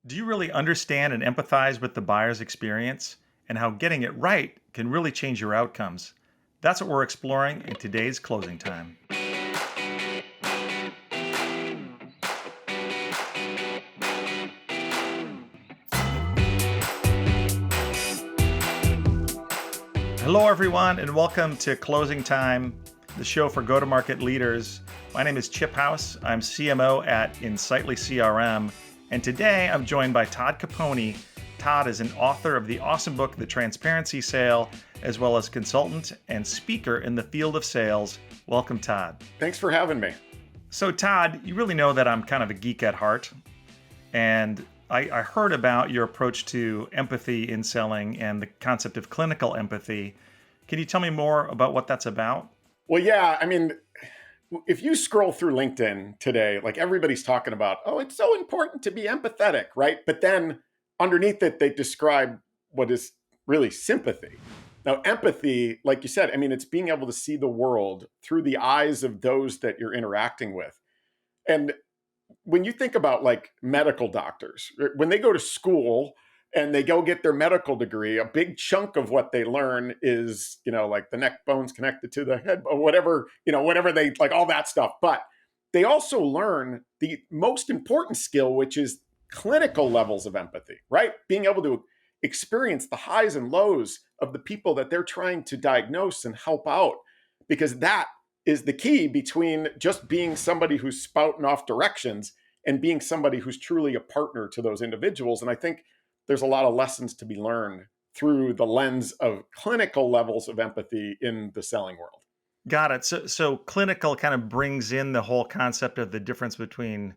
Do you really understand and empathize with the buyer's experience and how getting it right can really change your outcomes? That's what we're exploring in today's closing time. Hello, everyone, and welcome to Closing Time, the show for go to market leaders. My name is Chip House. I'm CMO at Insightly CRM, and today I'm joined by Todd Caponi. Todd is an author of the awesome book, The Transparency Sale, as well as consultant and speaker in the field of sales. Welcome, Todd. Thanks for having me. So, Todd, you really know that I'm kind of a geek at heart, and I heard about your approach to empathy in selling and the concept of clinical empathy. Can you tell me more about what that's about? Well, yeah, if you scroll through LinkedIn today, like everybody's talking about, oh, it's so important to be empathetic, right? But then underneath it, they describe what is really sympathy. Now, empathy, like you said, it's being able to see the world through the eyes of those that you're interacting with. And when you think about like medical doctors, when they go to school and they go get their medical degree, a big chunk of what they learn is, like the neck bones connected to the head, or whatever, whatever they like, all that stuff. But they also learn the most important skill, which is clinical levels of empathy, right? Being able to experience the highs and lows of the people that they're trying to diagnose and help out, because that is the key between just being somebody who's spouting off directions and being somebody who's truly a partner to those individuals. And I think there's a lot of lessons to be learned through the lens of clinical levels of empathy in the selling world. Got it. So clinical kind of brings in the whole concept of the difference between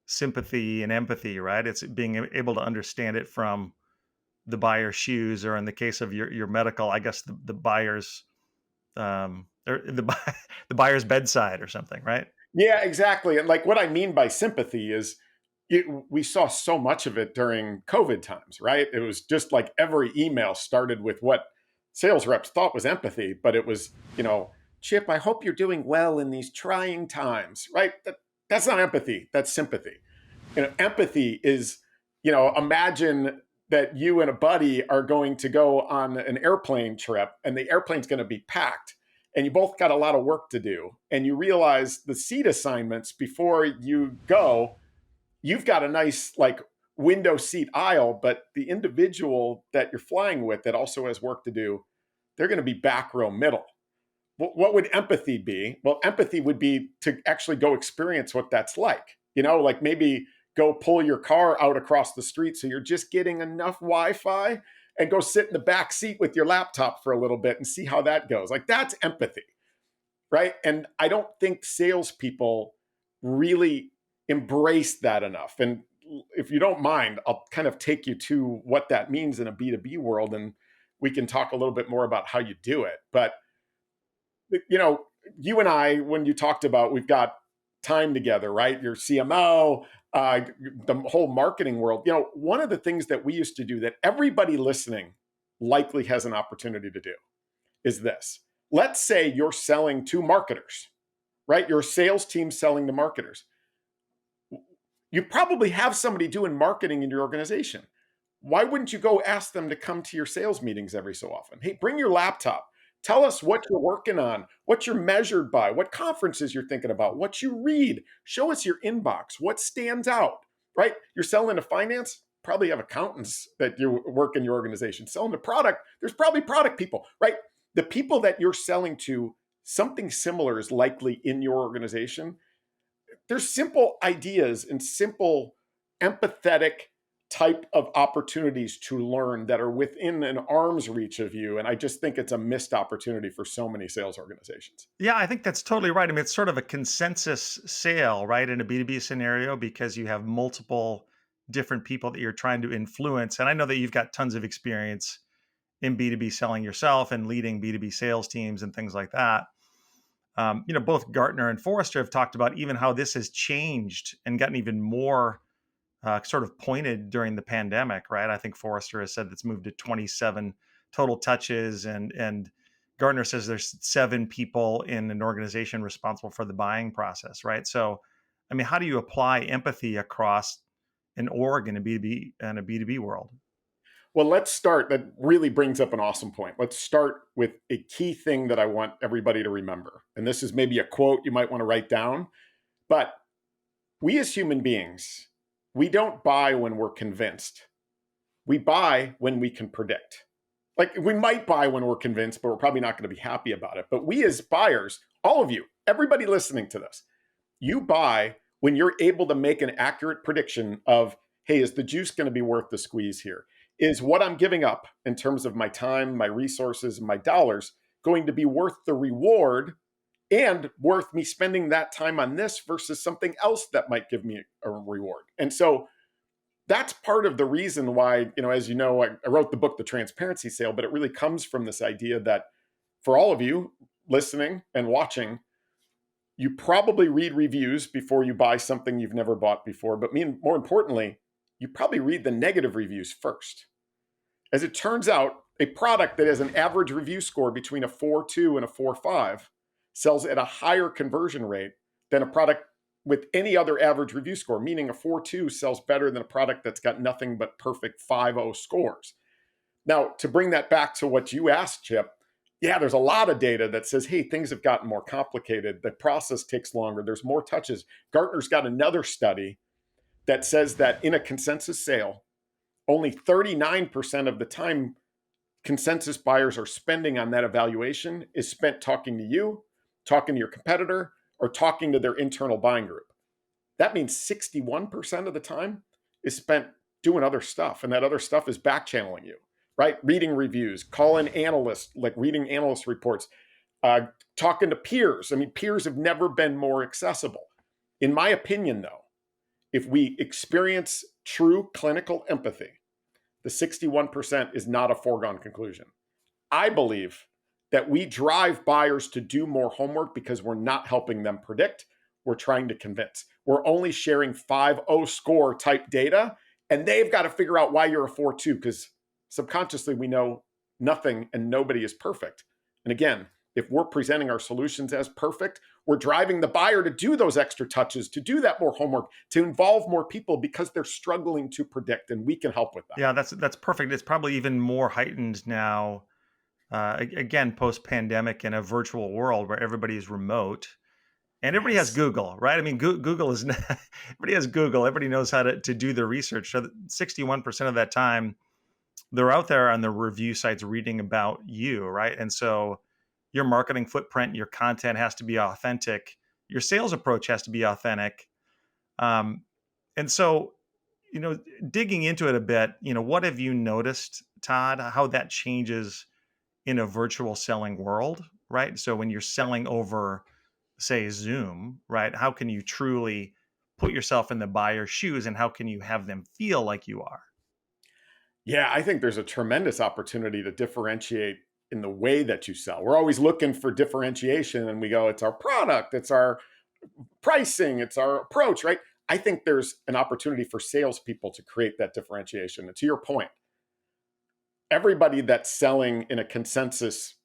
sympathy and empathy, right? It's being able to understand it from the buyer's shoes, or in the case of your medical, I guess the buyer's or the buyer's bedside or something, right? Yeah, exactly. And like what I mean by sympathy is we saw so much of it during COVID times, right? It was just like every email started with what sales reps thought was empathy, but it was, Chip, I hope you're doing well in these trying times, right? That's not empathy, that's sympathy. Empathy is, imagine that you and a buddy are going to go on an airplane trip and the airplane's going to be packed and you both got a lot of work to do. And you realize the seat assignments before you go, you've got a nice like window seat aisle, but the individual that you're flying with that also has work to do, they're going to be back row middle. What would empathy be? Well, empathy would be to actually go experience what that's like. Like maybe go pull your car out across the street so you're just getting enough Wi-Fi and go sit in the back seat with your laptop for a little bit and see how that goes. Like that's empathy, right? And I don't think salespeople really embrace that enough. And if you don't mind, I'll kind of take you to what that means in a B2B world, and we can talk a little bit more about how you do it. But you know, you and I, when you talked about we've got time together, right? Your CMO, the whole marketing world. One of the things that we used to do that everybody listening likely has an opportunity to do is this. Let's say you're selling to marketers, right? Your sales team selling to marketers. You probably have somebody doing marketing in your organization. Why wouldn't you go ask them to come to your sales meetings every so often? Hey, bring your laptop. Tell us what you're working on, what you're measured by, what conferences you're thinking about, what you read. Show us your inbox, what stands out, right? You're selling to finance, probably have accountants that you work in your organization. Selling to product, there's probably product people, right? The people that you're selling to, something similar is likely in your organization. There's simple ideas and simple empathetic type of opportunities to learn that are within an arm's reach of you. And I just think it's a missed opportunity for so many sales organizations. Yeah, I think that's totally right. I mean, it's sort of a consensus sale, right, in a B2B scenario because you have multiple different people that you're trying to influence. And I know that you've got tons of experience in B2B selling yourself and leading B2B sales teams and things like that. Both Gartner and Forrester have talked about even how this has changed and gotten even more sort of pointed during the pandemic, right? I think Forrester has said it's moved to 27 total touches, and Gartner says there's 7 people in an organization responsible for the buying process, right? So, I mean, how do you apply empathy across an org in a B2B and a B2B world? Well, let's start. That really brings up an awesome point. Let's start with a key thing that I want everybody to remember. And this is maybe a quote you might want to write down. But we as human beings, we don't buy when we're convinced. We buy when we can predict. Like we might buy when we're convinced, but we're probably not going to be happy about it. But we as buyers, all of you, everybody listening to this, you buy when you're able to make an accurate prediction of, hey, is the juice going to be worth the squeeze here? Is what I'm giving up in terms of my time, my resources, and my dollars going to be worth the reward and worth me spending that time on this versus something else that might give me a reward? And so that's part of the reason why, as you know, I wrote the book, The Transparency Sale, but it really comes from this idea that for all of you listening and watching, you probably read reviews before you buy something you've never bought before. But more importantly, you probably read the negative reviews first. As it turns out, a product that has an average review score between a 4.2 and a 4.5 sells at a higher conversion rate than a product with any other average review score, meaning a 4.2 sells better than a product that's got nothing but perfect 5.0 scores. Now, to bring that back to what you asked, Chip, yeah, there's a lot of data that says, hey, things have gotten more complicated. The process takes longer. There's more touches. Gartner's got another study that says that in a consensus sale, only 39% of the time consensus buyers are spending on that evaluation is spent talking to you, talking to your competitor, or talking to their internal buying group. That means 61% of the time is spent doing other stuff. And that other stuff is back channeling you, right? Reading reviews, calling analysts, like reading analyst reports, talking to peers. I mean, peers have never been more accessible. In my opinion, though, if we experience true clinical empathy, the 61% is not a foregone conclusion. I believe that we drive buyers to do more homework because we're not helping them predict. We're trying to convince. We're only sharing 5.0 score type data, and they've got to figure out why you're a 4.2 because subconsciously we know nothing and nobody is perfect. And again, if we're presenting our solutions as perfect, we're driving the buyer to do those extra touches, to do that more homework, to involve more people because they're struggling to predict, and we can help with that. Yeah, that's perfect. It's probably even more heightened now, again, post pandemic in a virtual world where everybody is remote and everybody has Yes. Google, right? I mean, Google is everybody has Google. Everybody knows how to do the research. So 61% of that time, they're out there on the review sites reading about you, right? And so your marketing footprint, your content has to be authentic. Your sales approach has to be authentic. Um, and so, you know, digging into it a bit, what have you noticed, Todd, how that changes in a virtual selling world, right? So when you're selling over, say, Zoom, right? How can you truly put yourself in the buyer's shoes and how can you have them feel like you are? Yeah, I think there's a tremendous opportunity to differentiate in the way that you sell. We're always looking for differentiation and we go, it's our product, it's our pricing, it's our approach, right? I think there's an opportunity for salespeople to create that differentiation. And to your point, everybody that's selling in a consensus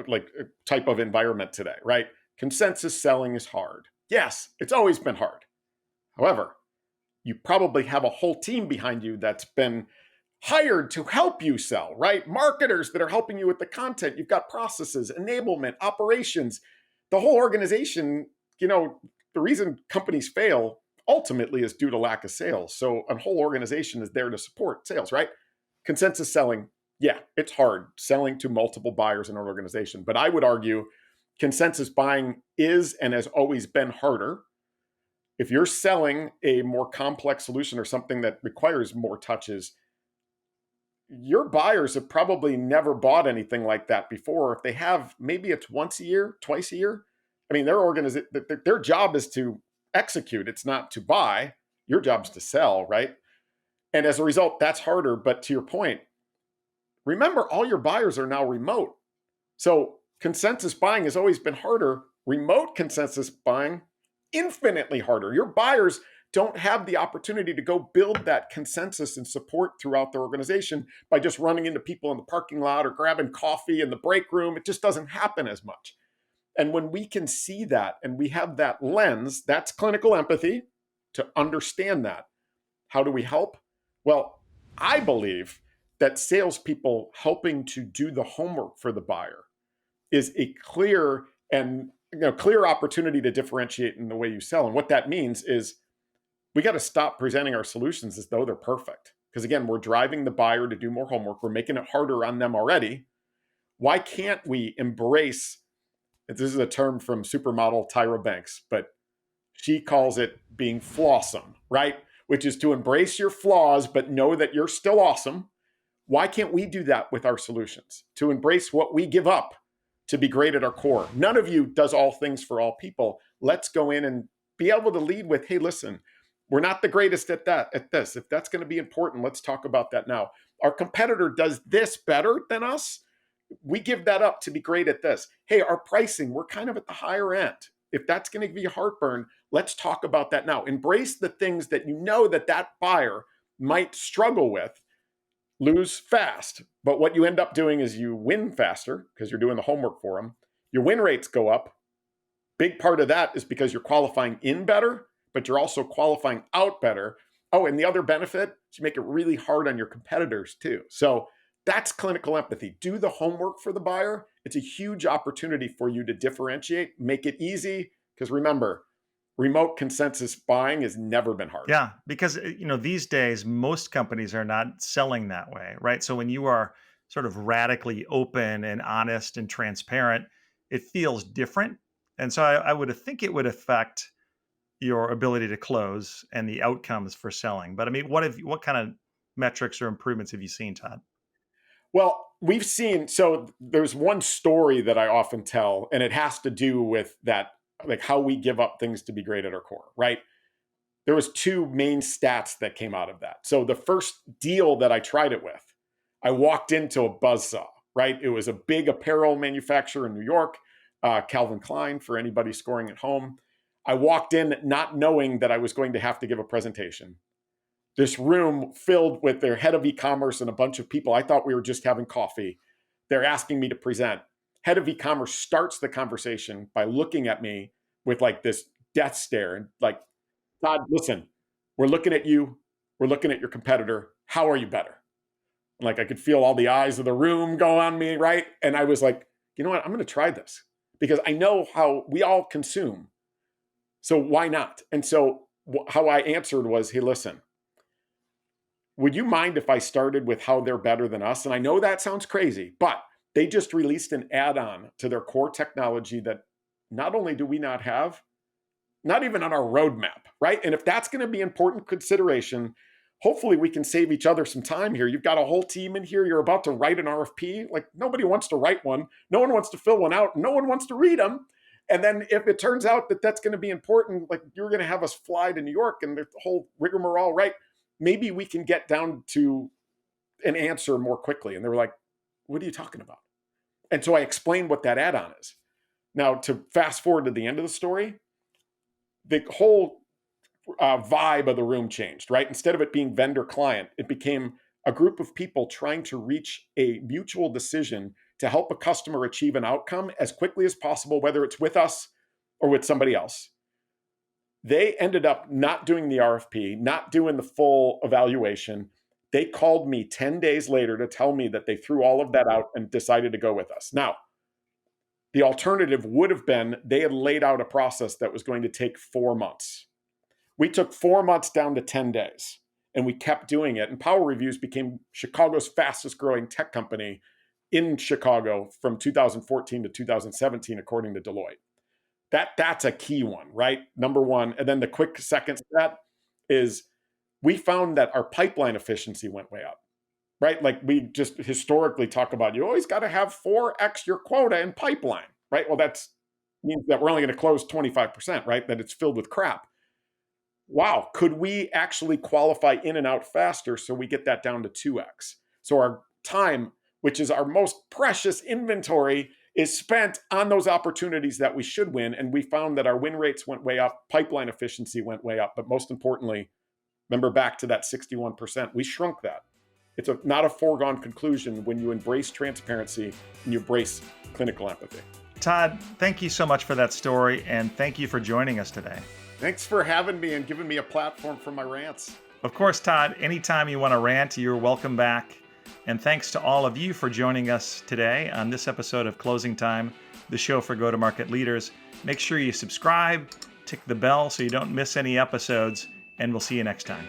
like type of environment today, right? Consensus selling is hard. Yes, it's always been hard. However, you probably have a whole team behind you that's been hired to help you sell, right? Marketers that are helping you with the content. You've got processes, enablement, operations, the whole organization. The reason companies fail ultimately is due to lack of sales. So a whole organization is there to support sales, right? Consensus selling, yeah, it's hard selling to multiple buyers in an organization. But I would argue consensus buying is and has always been harder. If you're selling a more complex solution or something that requires more touches, your buyers have probably never bought anything like that before. If they have, maybe it's once a year, twice a year. I mean, their job is to execute. It's not to buy. Your job is to sell, right? And as a result, that's harder. But to your point, remember, all your buyers are now remote. So consensus buying has always been harder. Remote consensus buying, infinitely harder. Your buyers don't have the opportunity to go build that consensus and support throughout the organization by just running into people in the parking lot or grabbing coffee in the break room. It just doesn't happen as much. And when we can see that and we have that lens, that's clinical empathy to understand that. How do we help? Well, I believe that salespeople helping to do the homework for the buyer is a clear and clear opportunity to differentiate in the way you sell. And what that means is we got to stop presenting our solutions as though they're perfect. Because again, we're driving the buyer to do more homework. We're making it harder on them already. Why can't we embrace? This is a term from supermodel Tyra Banks, but she calls it being flawsome, right? Which is to embrace your flaws, but know that you're still awesome. Why can't we do that with our solutions? To embrace what we give up to be great at our core. None of you does all things for all people. Let's go in and be able to lead with, hey, listen, we're not the greatest at this. If that's going to be important, let's talk about that now. Our competitor does this better than us. We give that up to be great at this. Hey, our pricing, we're kind of at the higher end. If that's going to be heartburn, let's talk about that now. Embrace the things that you know that buyer might struggle with. Lose fast. But what you end up doing is you win faster because you're doing the homework for them. Your win rates go up. Big part of that is because you're qualifying in better, but you're also qualifying out better. Oh, and the other benefit is you make it really hard on your competitors too. So that's clinical empathy. Do the homework for the buyer. It's a huge opportunity for you to differentiate, make it easy. Because remember, remote consensus buying has never been harder. Yeah, because these days most companies are not selling that way, right? So when you are sort of radically open and honest and transparent, it feels different. And so I would think it would affect your ability to close and the outcomes for selling. But I mean, what kind of metrics or improvements have you seen, Todd? Well, we've seen, so there's one story that I often tell, and it has to do with that, like how we give up things to be great at our core, right? There was two main stats that came out of that. So the first deal that I tried it with, I walked into a buzzsaw, right? It was a big apparel manufacturer in New York, Calvin Klein, for anybody scoring at home. I walked in not knowing that I was going to have to give a presentation. This room filled with their head of e-commerce and a bunch of people. I thought we were just having coffee. They're asking me to present. Head of e-commerce starts the conversation by looking at me with like this death stare and like, Todd, listen, we're looking at you. We're looking at your competitor. How are you better? Like I could feel all the eyes of the room go on me, right? And I was like, you know what? I'm going to try this because I know how we all consume. So why not? And so how I answered was, hey, listen, would you mind if I started with how they're better than us? And I know that sounds crazy, but they just released an add-on to their core technology that not only do we not have, not even on our roadmap, right? And if that's going to be important consideration, hopefully we can save each other some time here. You've got a whole team in here. You're about to write an RFP. Like nobody wants to write one. No one wants to fill one out. No one wants to read them. And then if it turns out that that's going to be important, like you're going to have us fly to New York and the whole rigmarole, right? Maybe we can get down to an answer more quickly. And they were like, what are you talking about? And so I explained what that add-on is. Now, to fast forward to the end of the story, the whole vibe of the room changed, right? Instead of it being vendor client, it became a group of people trying to reach a mutual decision to help a customer achieve an outcome as quickly as possible, whether it's with us or with somebody else. They ended up not doing the RFP, not doing the full evaluation. They called me 10 days later to tell me that they threw all of that out and decided to go with us. Now, the alternative would have been they had laid out a process that was going to take 4 months. We took 4 months down to 10 days and we kept doing it. And Power Reviews became Chicago's fastest growing tech company in Chicago from 2014 to 2017, according to Deloitte. That's a key one, right? Number one. And then the quick second to that is we found that our pipeline efficiency went way up, right? Like we just historically talk about, you always got to have 4x your quota in pipeline, right? Well, that means that we're only going to close 25%, right? That it's filled with crap. Wow, could we actually qualify in and out faster so we get that down to 2x? So our time, which is our most precious inventory, is spent on those opportunities that we should win. And we found that our win rates went way up, pipeline efficiency went way up. But most importantly, remember back to that 61%, we shrunk that. It's not a foregone conclusion when you embrace transparency and you embrace clinical empathy. Todd, thank you so much for that story. And thank you for joining us today. Thanks for having me and giving me a platform for my rants. Of course, Todd, anytime you want to rant, you're welcome back. And thanks to all of you for joining us today on this episode of Closing Time, the show for go-to-market leaders. Make sure you subscribe, tick the bell so you don't miss any episodes, and we'll see you next time.